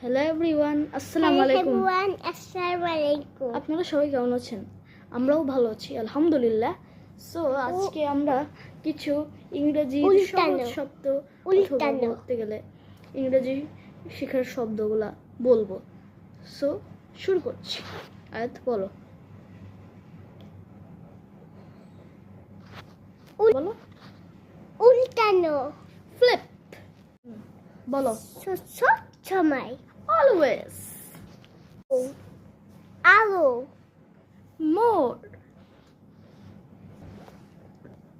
Hello everyone, আসসালামু আলাইকুম। আসসালামু আলাইকুম। আপনারা সবাই কেমন আছেন? আমরাও ভালো আছি আলহামদুলিল্লাহ। সো আজকে আমরা কিছু ইংরেজি সহজ শব্দ অথবা বলতে গেলে ইংরেজি শেখার শব্দগুলা বলবো। সো শুরু করছি। আয়াত বলো। বলো। উল্টানো। ফ্লিপ। বলো। সময়। অলওয়েজ। আলো। মোর।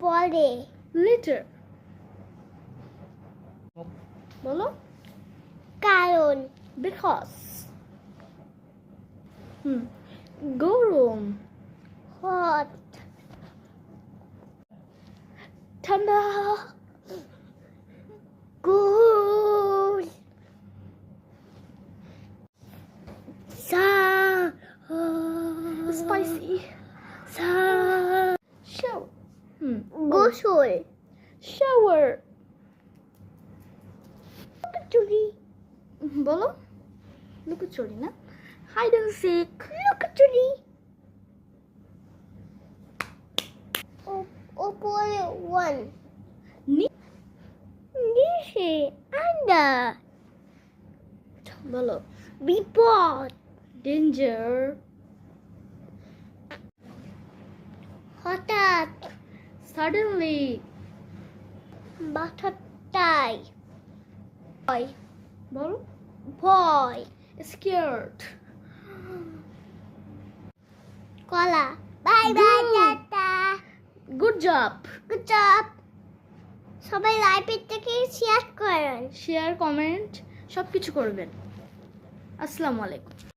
পরে। লিটার। বলো। কারণ। বিকজ। গরম। হট। ঠান্ডা। কুল। স্পাইসি। শাও। গোসল। শাওয়ার। চুরি। বলো। লুকোচুরি না, হাইড এন্ড সিক। লুকোচুরি। উপরে ওয়ান। নিচে আন্ডার। বলো। বিপদ। ডেঞ্জার। হঠাৎ। সাডেনলি। বাঠাটাই। ভয়। বলো। ভয়। স্কেয়ার্ড। কলা। Bye bye tata. Good job. Good job. সবাই লাইভের থেকে শেয়ার করেন। শেয়ার, কমেন্ট সব কিছু করবেন। আসসালামু আলাইকুম।